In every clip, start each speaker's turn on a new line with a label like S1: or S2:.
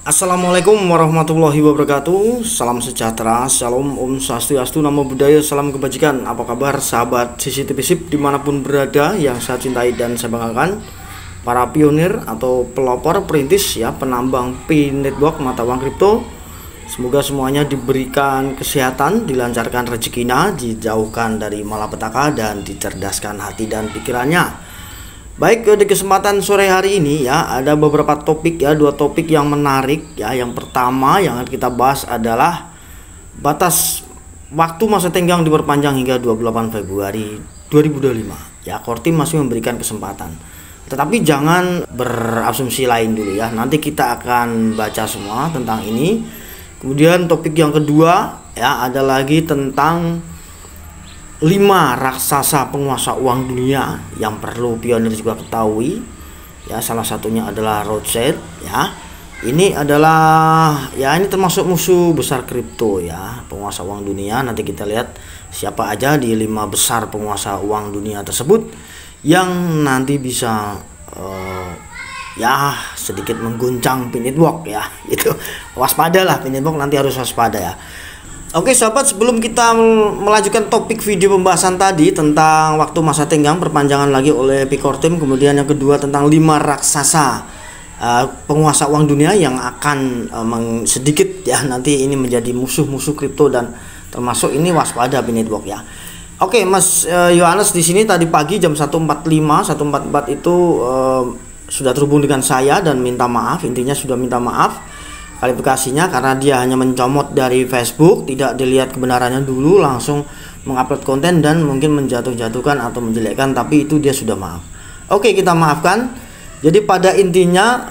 S1: Assalamualaikum warahmatullahi wabarakatuh. Salam sejahtera, shalom, om swastiastu, namo buddhaya, salam kebajikan. Apa kabar sahabat CCTV SIP dimanapun berada yang saya cintai dan saya banggakan, para pionir atau pelopor, perintis ya, penambang P-Network mata uang kripto. Semoga semuanya diberikan kesehatan, dilancarkan rezekinya, dijauhkan dari malapetaka dan dicerdaskan hati dan pikirannya. Baik, di kesempatan sore hari ini ya, ada beberapa topik ya, dua topik yang menarik ya. Yang pertama yang akan kita bahas adalah batas waktu masa tenggang diperpanjang hingga 28 Februari 2025 ya. Kortim masih memberikan kesempatan, tetapi jangan berasumsi lain dulu ya. Nanti kita akan baca semua tentang ini. Kemudian topik yang kedua ya, ada lagi tentang 5 raksasa penguasa uang dunia yang perlu pionir juga ketahui ya. Salah satunya adalah Rothschild ya. Ini adalah ya, ini termasuk musuh besar kripto ya, penguasa uang dunia. Nanti kita lihat siapa aja di 5 besar penguasa uang dunia tersebut yang nanti bisa ya sedikit mengguncang P-Network ya gitu. Waspadalah, P-Network nanti harus waspada ya. Oke sahabat, sebelum kita melanjutkan topik video pembahasan tadi tentang waktu masa tenggang perpanjangan lagi oleh P-Kortim, kemudian yang kedua tentang 5 raksasa penguasa uang dunia yang akan sedikit ya nanti ini menjadi musuh-musuh kripto, dan termasuk ini waspada P-Network ya. Oke Mas Yohanes di sini tadi pagi jam 1.44 itu sudah terhubung dengan saya dan minta maaf, intinya sudah minta maaf klarifikasinya karena dia hanya mencomot dari Facebook, tidak dilihat kebenarannya dulu, langsung mengupload konten dan mungkin menjatuh-jatuhkan atau menjelekkan, tapi itu dia sudah maaf. Oke, kita maafkan. Jadi pada intinya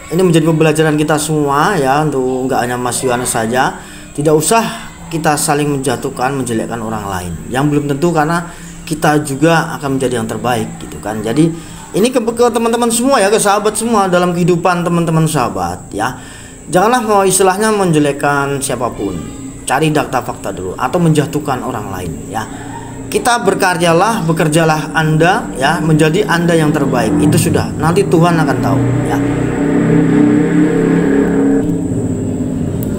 S1: ini menjadi pembelajaran kita semua ya, untuk nggak hanya Mas Yohanes saja. Tidak usah kita saling menjatuhkan, menjelekkan orang lain yang belum tentu, karena kita juga akan menjadi yang terbaik gitu kan. Jadi ini ke teman-teman semua ya, ke sahabat semua dalam kehidupan teman-teman sahabat ya. Janganlah mau istilahnya menjelekkan siapapun, cari data fakta dulu, atau menjatuhkan orang lain ya. Kita bekerjalah Anda ya, menjadi Anda yang terbaik, itu sudah, nanti Tuhan akan tahu ya.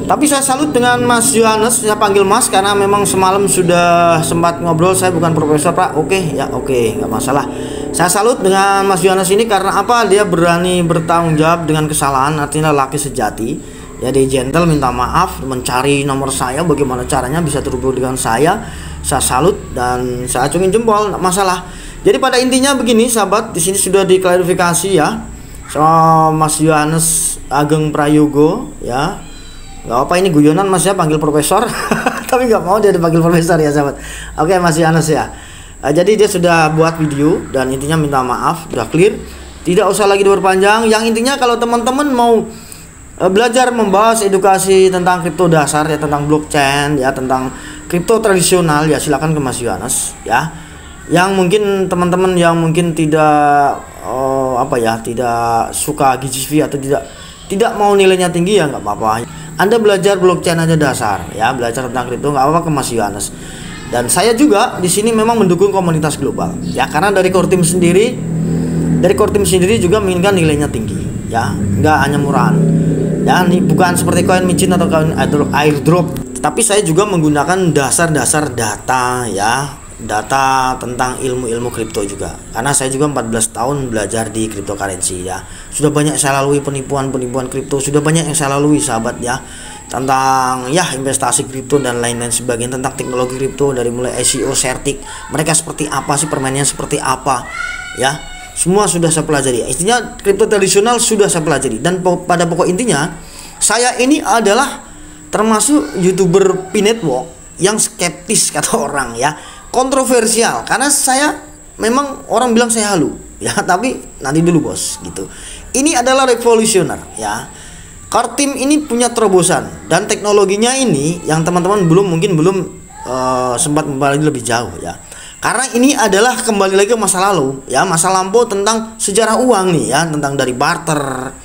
S1: Tapi saya salut dengan Mas Yohanes, saya panggil Mas karena memang semalam sudah sempat ngobrol. Saya bukan profesor Pak, oke ya, oke, nggak masalah. Saya salut dengan Mas Yohanes ini karena apa? Dia berani bertanggung jawab dengan kesalahan, artinya laki sejati. Ya, dia gentle, minta maaf, mencari nomor saya, bagaimana caranya bisa terhubung dengan saya. Saya salut dan saya acungin jempol, nggak masalah. Jadi pada intinya begini sahabat, di sini sudah diklarifikasi ya sama Mas Yohanes Ageng Prayogo ya. Gak apa, ini guyonan Mas ya, panggil profesor tapi nggak mau dia dipanggil profesor ya sahabat. Oke Mas Yohanes ya. Jadi dia sudah buat video dan intinya minta maaf, sudah clear, tidak usah lagi diperpanjang. Yang intinya kalau teman-teman mau belajar membahas edukasi tentang kripto dasar ya, tentang blockchain ya, tentang kripto tradisional ya, silakan ke Mas Yohanes ya. Yang mungkin teman-teman yang mungkin tidak tidak suka GGV atau tidak mau nilainya tinggi ya nggak apa-apa. Anda belajar blockchain aja dasar ya, belajar tentang kripto nggak apa-apa, ke Mas Yohanes. Dan saya juga di sini memang mendukung komunitas global ya, karena dari Kortim sendiri juga menginginkan nilainya tinggi ya, nggak hanya murahan ya. Ini bukan seperti koin micin atau koin airdrop, tapi saya juga menggunakan dasar-dasar data ya, data tentang ilmu-ilmu kripto juga, karena saya juga 14 tahun belajar di cryptocurrency ya. Sudah banyak saya lalui penipuan kripto, sudah banyak yang saya lalui sahabat ya, tentang ya investasi kripto dan lain-lain sebagainya, tentang teknologi kripto dari mulai ICO, Certik, mereka seperti apa sih, permainannya seperti apa ya, semua sudah saya pelajari. Intinya kripto tradisional sudah saya pelajari, dan pada pokok intinya saya ini adalah termasuk YouTuber P-Network yang skeptis kata orang ya, kontroversial, karena saya memang orang bilang saya halu ya, tapi nanti dulu bos gitu. Ini adalah revolusioner ya. Kortim ini punya terobosan dan teknologinya ini yang teman-teman belum sempat membalik lebih jauh ya. Karena ini adalah kembali lagi ke masa lalu ya, masa lampau tentang sejarah uang nih ya, tentang dari barter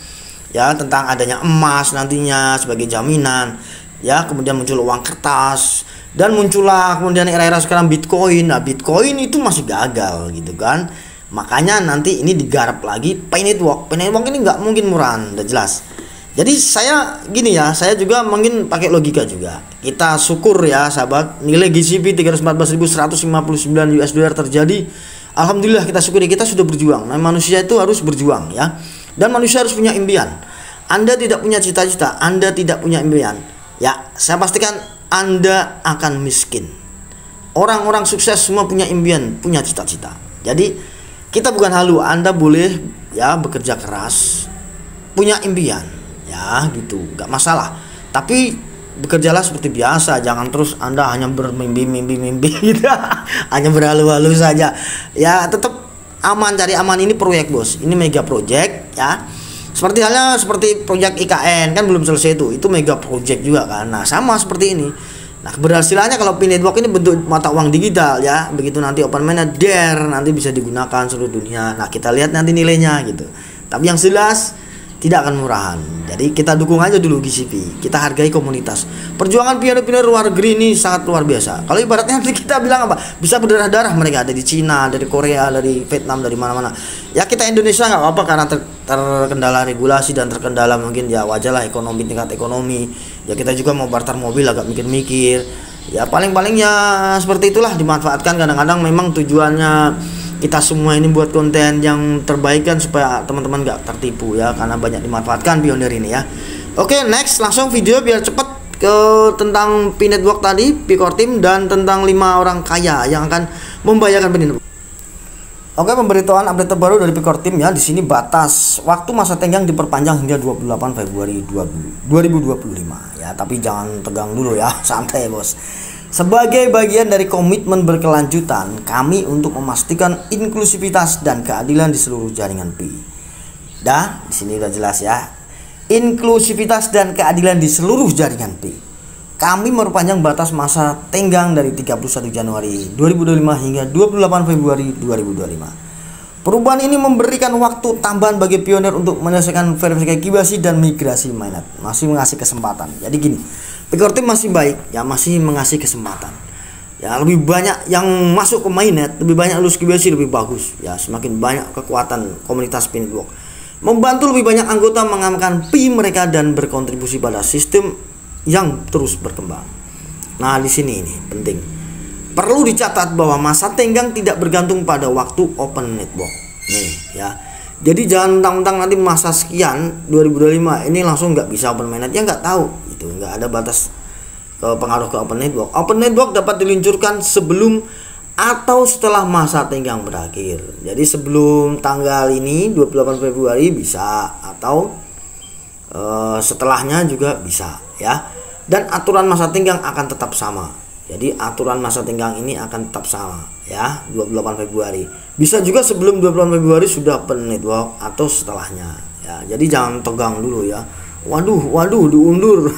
S1: ya, tentang adanya emas nantinya sebagai jaminan ya, kemudian muncul uang kertas, dan muncullah kemudian era-era sekarang Bitcoin. Nah, Bitcoin itu masih gagal gitu kan. Makanya nanti ini digarap lagi P-Network. P-Network ini nggak mungkin murahan, udah jelas. Jadi saya gini ya, saya juga mungkin pakai logika juga. Kita syukur ya sahabat, nilai GCP 314.159 US dollar terjadi. Alhamdulillah kita syukuri, kita sudah berjuang. Nah, manusia itu harus berjuang ya. Dan manusia harus punya impian. Anda tidak punya cita-cita, Anda tidak punya impian, ya saya pastikan Anda akan miskin. Orang-orang sukses semua punya impian, punya cita-cita. Jadi kita bukan halu, Anda boleh ya bekerja keras, punya impian, ya gitu, nggak masalah. Tapi bekerjalah seperti biasa, jangan terus Anda hanya bermimpi gitu, hanya berhalu-halu saja. Ya tetap aman, cari aman. Ini proyek bos, ini mega project ya. Seperti halnya seperti proyek IKN kan belum selesai itu mega project juga kan. Nah sama seperti ini. Nah keberhasilannya kalau P-Network ini bentuk mata uang digital ya, begitu nanti open mainnet nanti bisa digunakan seluruh dunia. Nah kita lihat nanti nilainya gitu. Tapi yang jelas tidak akan murahan. Jadi kita dukung aja dulu GCP, kita hargai komunitas. Perjuangan pionir-pionir luar negeri ini sangat luar biasa. Kalau ibaratnya kita bilang apa, bisa berdarah-darah mereka, dari Cina, dari Korea, dari Vietnam, dari mana-mana. Ya kita Indonesia nggak apa-apa karena terkendala regulasi dan terkendala mungkin ya wajar lah ekonomi, tingkat ekonomi. Ya kita juga mau barter mobil agak mikir-mikir. Ya paling-paling ya seperti itulah, dimanfaatkan. Kadang-kadang memang tujuannya kita semua ini buat konten yang terbaik kan, supaya teman-teman gak tertipu ya, karena banyak dimanfaatkan pionir ini ya. Oke, next langsung video biar cepet ke tentang P-Network tadi, P-Core Team, dan tentang 5 orang kaya yang akan membayarkan P-Network. Oke, pemberitahuan update terbaru dari P-Core Team ya. Di sini batas waktu masa tenggang diperpanjang hingga 28 Februari 2025 ya, tapi jangan tegang dulu ya, santai bos. Sebagai bagian dari komitmen berkelanjutan kami untuk memastikan inklusivitas dan keadilan di seluruh jaringan Pi. Dah, di sini udah jelas ya. Inklusivitas dan keadilan di seluruh jaringan Pi. Kami memperpanjang batas masa tenggang dari 31 Januari 2025 hingga 28 Februari 2025. Perubahan ini memberikan waktu tambahan bagi pionir untuk menyelesaikan verifikasi KYC dan migrasi mainnet. Masih mengasih kesempatan. Jadi gini, P-Core Team masih baik ya, masih mengasih kesempatan ya, lebih banyak yang masuk ke mainnet, lebih banyak lulus KYC lebih bagus ya. Semakin banyak kekuatan komunitas P-Network, membantu lebih banyak anggota mengamankan Pi mereka dan berkontribusi pada sistem yang terus berkembang. Nah di sini ini penting, perlu dicatat bahwa masa tenggang tidak bergantung pada waktu open network nih ya. Jadi jangan mentang-mentang nanti masa sekian 2025 ini langsung nggak bisa open mainnet, ya nggak tahu itu, nggak ada batas ke pengaruh ke open network. Open network dapat diluncurkan sebelum atau setelah masa tenggang berakhir. Jadi sebelum tanggal ini 28 Februari bisa, atau setelahnya juga bisa ya. Dan aturan masa tenggang akan tetap sama. Jadi aturan masa tenggang ini akan tetap sama ya, 28 Februari. Bisa juga sebelum 28 Februari sudah open network atau setelahnya ya. Jadi jangan tegang dulu ya. Waduh diundur.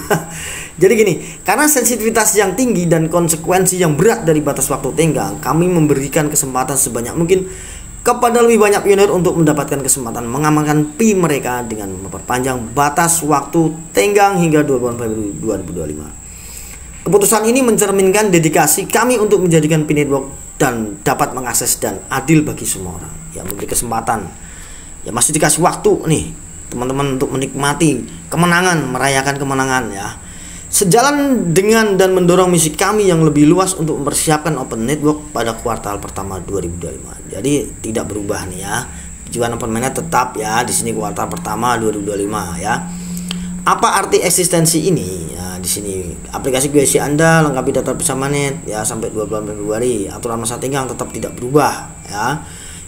S1: Jadi gini, karena sensitivitas yang tinggi dan konsekuensi yang berat dari batas waktu tenggang, kami memberikan kesempatan sebanyak mungkin kepada lebih banyak pionir untuk mendapatkan kesempatan mengamankan Pi mereka dengan memperpanjang batas waktu tenggang hingga 28 Februari 2025. Keputusan ini mencerminkan dedikasi kami untuk menjadikan P-Network dan dapat mengakses dan adil bagi semua orang. Ya, memberi kesempatan. Ya masih dikasih waktu nih teman-teman untuk menikmati kemenangan, merayakan kemenangan ya. Sejalan dengan dan mendorong misi kami yang lebih luas untuk mempersiapkan open network pada kuartal pertama 2025. Jadi tidak berubah nih ya. Tujuan open mainnet tetap ya di sini kuartal pertama 2025 ya. Apa arti eksistensi ini? Ya, di sini aplikasi QC Anda lengkapi data bersama net ya sampai 28 Februari. Aturan masa tenggang tetap tidak berubah ya.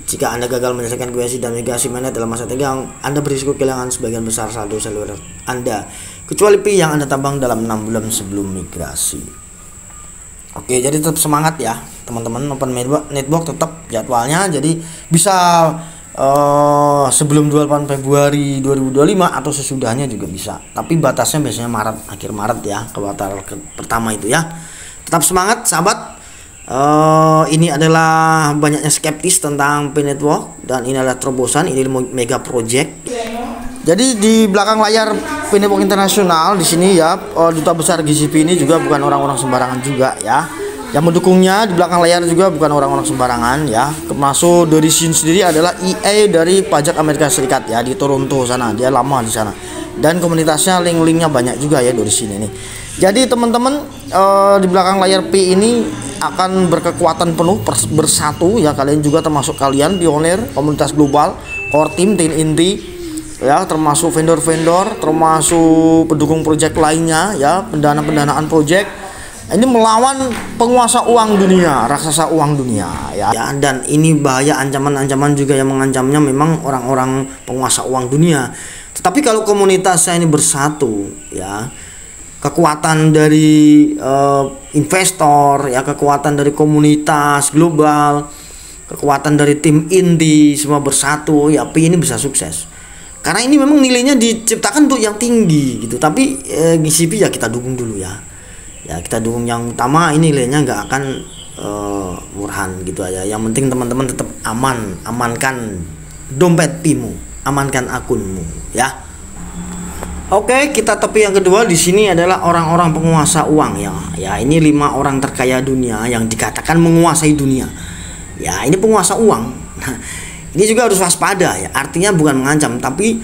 S1: Jika Anda gagal menyelesaikan QC dan migrasi mainnet dalam masa tenggang, Anda berisiko kehilangan sebagian besar saldo seluler Anda, kecuali Pi yang Anda tambang dalam 6 bulan sebelum migrasi. Oke, jadi tetap semangat ya teman-teman, open network tetap jadwalnya. Jadi bisa sebelum 28 Februari 2025 atau sesudahnya juga bisa, tapi batasnya biasanya Maret, akhir Maret ya, kuartal pertama itu ya. Tetap semangat sahabat. Ini adalah banyaknya skeptis tentang P-Network dan ini adalah terobosan, ini mega project. Jadi di belakang layar P-Network Internasional di sini ya, duta besar GCP ini juga bukan orang-orang sembarangan juga ya. Yang mendukungnya di belakang layar juga bukan orang-orang sembarangan ya. Termasuk dari sini sendiri adalah EA dari pajak Amerika Serikat ya, di Toronto sana. Dia lama di sana. Dan komunitasnya link-linknya banyak juga ya dari sini nih. Jadi teman-teman, di belakang layar P ini akan berkekuatan penuh bersatu ya. Kalian juga termasuk kalian pionir komunitas global, core team, tim inti ya, termasuk vendor-vendor, termasuk pendukung proyek lainnya ya, pendanaan proyek. Ini melawan penguasa uang dunia, raksasa uang dunia ya. Dan ini bahaya, ancaman-ancaman juga yang mengancamnya memang orang-orang penguasa uang dunia. Tetapi kalau komunitasnya ini bersatu ya, kekuatan dari investor ya, kekuatan dari komunitas global, kekuatan dari tim inti, semua bersatu ya, P ini bisa sukses. Karena ini memang nilainya diciptakan untuk yang tinggi gitu. Tapi GCP ya kita dukung dulu ya. Ya kita dukung yang utama, ini nilainya nggak akan murahan gitu aja. Yang penting teman-teman tetap amankan dompet Pimu, amankan akunmu ya. Oke, kita tepi yang kedua. Di sini adalah orang-orang penguasa uang ya. Ya, ini 5 orang terkaya dunia yang dikatakan menguasai dunia. Ya, ini penguasa uang. Nah, ini juga harus waspada ya. Artinya bukan mengancam, tapi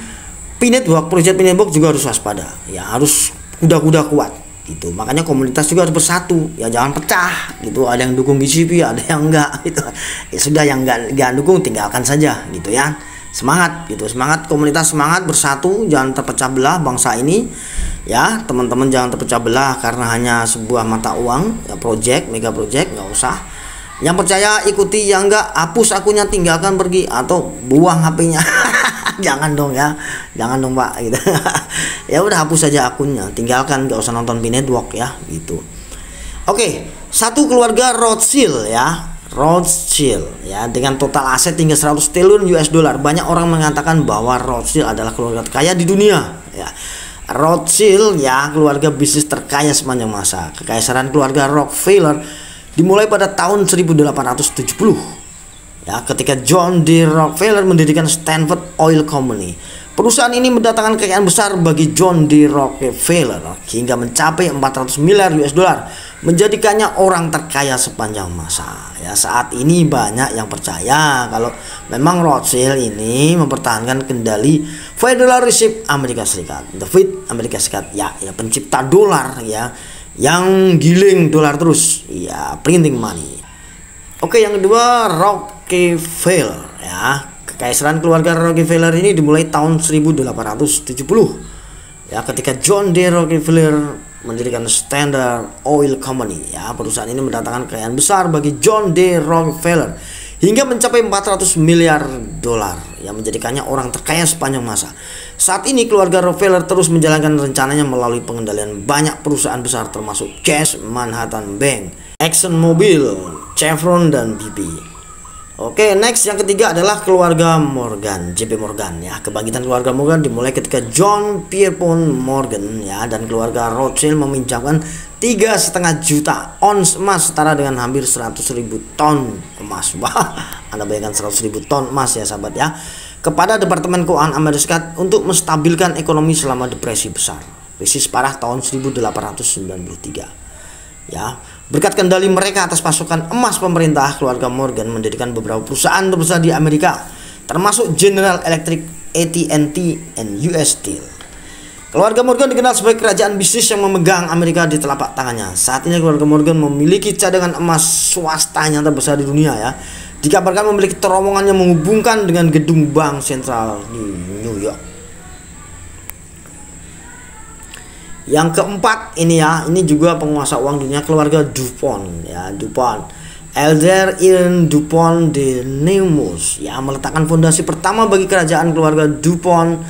S1: P-Network, proyek P-Network juga harus waspada. Ya, harus kuda-kuda kuat gitu. Makanya komunitas juga harus bersatu ya, jangan pecah gitu. Ada yang dukung GCP, ada yang enggak gitu. Ya sudah, yang enggak dukung tinggalkan saja gitu ya. Semangat gitu, semangat komunitas, semangat bersatu, jangan terpecah belah bangsa ini ya. Teman-teman jangan terpecah belah karena hanya sebuah mata uang ya, project, mega project, nggak usah. Yang percaya ikuti, yang enggak hapus akunnya, tinggalkan, pergi atau buang HP-nya. Jangan dong ya, jangan dong Pak gitu. Ya udah, hapus saja akunnya, tinggalkan, nggak usah nonton P-Network ya gitu. Oke, satu keluarga Rothschild ya, Rothschild ya, dengan total aset hingga 100 triliun US dollar. Banyak orang mengatakan bahwa Rothschild adalah keluarga terkaya di dunia ya. Rothschild ya, keluarga bisnis terkaya sepanjang masa. Kekaisaran keluarga Rockefeller dimulai pada tahun 1870 ya, ketika John D. Rockefeller mendirikan Standard Oil Company. Perusahaan ini mendatangkan kekayaan besar bagi John D. Rockefeller hingga mencapai 400 miliar US dollar, menjadikannya orang terkaya sepanjang masa. Ya, saat ini banyak yang percaya kalau memang Rothschild ini mempertahankan kendali Federal Reserve Amerika Serikat, the Fed Amerika Serikat ya, pencipta dolar ya, yang giling dolar terus ya, printing money. Oke, yang kedua Rockefeller ya. Kekaisaran keluarga Rockefeller ini dimulai tahun 1870 ya, ketika John D. Rockefeller mendirikan Standard Oil Company ya. Perusahaan ini mendatangkan kekayaan besar bagi John D. Rockefeller hingga mencapai 400 miliar dolar yang menjadikannya orang terkaya sepanjang masa. Saat ini keluarga Rockefeller terus menjalankan rencananya melalui pengendalian banyak perusahaan besar termasuk Chase Manhattan Bank, ExxonMobil, Chevron, dan BP. Oke, next yang ketiga adalah keluarga Morgan, JP Morgan ya. Kebangkitan keluarga Morgan dimulai ketika John Pierpont Morgan ya dan keluarga Rothschild meminjamkan 3,5 juta ons emas, setara dengan hampir 100.000 ton emas. Wah, Anda bayangkan 100.000 ton emas ya sahabat ya, kepada Departemen Keuangan Amerika Serikat untuk menstabilkan ekonomi selama depresi besar, krisis parah tahun 1893. Ya, berkat kendali mereka atas pasokan emas pemerintah, keluarga Morgan mendirikan beberapa perusahaan terbesar di Amerika, termasuk General Electric, AT&T, dan US Steel. Keluarga Morgan dikenal sebagai kerajaan bisnis yang memegang Amerika di telapak tangannya. Saat ini keluarga Morgan memiliki cadangan emas swastanya terbesar di dunia ya. Dikabarkan memiliki terowongan yang menghubungkan dengan gedung bank sentral di New York. Yang keempat ini ya, ini juga penguasa uang dunia, keluarga DuPont ya, DuPont. Elder Irwin DuPont de Nemours ya, meletakkan fondasi pertama bagi kerajaan keluarga DuPont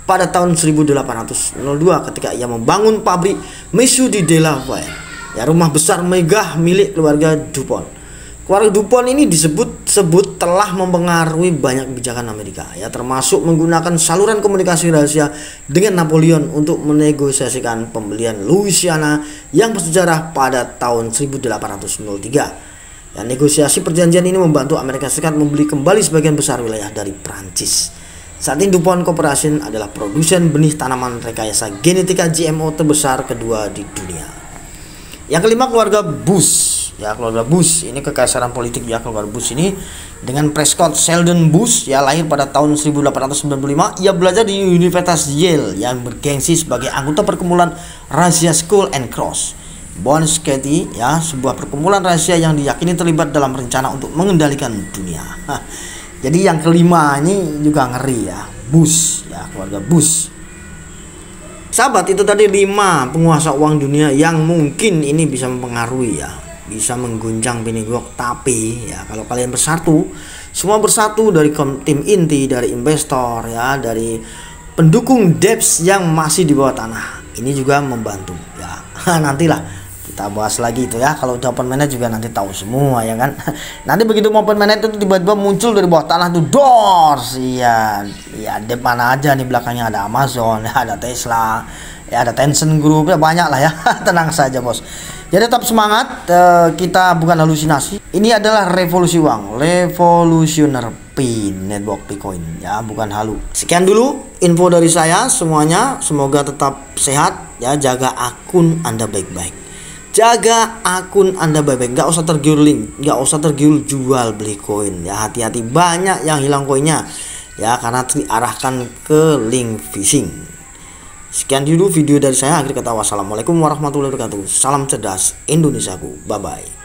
S1: pada tahun 1802 ketika ia membangun pabrik Misu di Delaware ya, rumah besar megah milik keluarga DuPont. Keluarga DuPont ini disebut telah mempengaruhi banyak kebijakan Amerika ya, termasuk menggunakan saluran komunikasi rahasia dengan Napoleon untuk menegosiasikan pembelian Louisiana yang bersejarah pada tahun 1803. Ya, negosiasi perjanjian ini membantu Amerika Serikat membeli kembali sebagian besar wilayah dari Prancis. Saat ini DuPont Corporation adalah produsen benih tanaman rekayasa genetika GMO terbesar kedua di dunia. Yang kelima keluarga Bush ya, keluarga Bush. Ini kekaisaran politik ya keluarga Bush ini dengan Prescott Sheldon Bush ya, lahir pada tahun 1895. Ia belajar di Universitas Yale yang bergengsi sebagai anggota perkumpulan rahasia Skull and Cross. Bond Society ya, sebuah perkumpulan rahasia yang diyakini terlibat dalam rencana untuk mengendalikan dunia. Jadi yang kelima ini juga ngeri ya, Bush ya, keluarga Bush. Sahabat, itu tadi 5 penguasa uang dunia yang mungkin ini bisa mempengaruhi ya, bisa mengguncang Binigok. Tapi ya kalau kalian bersatu, semua bersatu dari tim inti, dari investor ya, dari pendukung debs yang masih di bawah tanah, ini juga membantu ya. Nantilah kita bahas lagi itu ya, kalau udah open mainnet juga nanti tahu semua ya kan. Nanti begitu mau open mainnet itu tiba-tiba muncul dari bawah tanah tuh doors, iya ya, dep mana aja nih, belakangnya ada Amazon, ada Tesla ya, ada Tencent Group ya, banyak lah ya. Tenang saja bos, jadi tetap semangat. Kita bukan halusinasi, ini adalah revolusi uang, revolusioner pin network Bitcoin ya, bukan halu. Sekian dulu info dari saya semuanya, semoga tetap sehat ya, jaga akun Anda baik-baik. Jaga akun Anda baik-baik, nggak usah tergiur link, nggak usah tergiur jual beli koin ya, hati-hati, banyak yang hilang koinnya ya karena diarahkan ke link phishing. Sekian dulu video dari saya, akhir kata wassalamualaikum warahmatullahi wabarakatuh. Salam cerdas Indonesiaku, bye bye.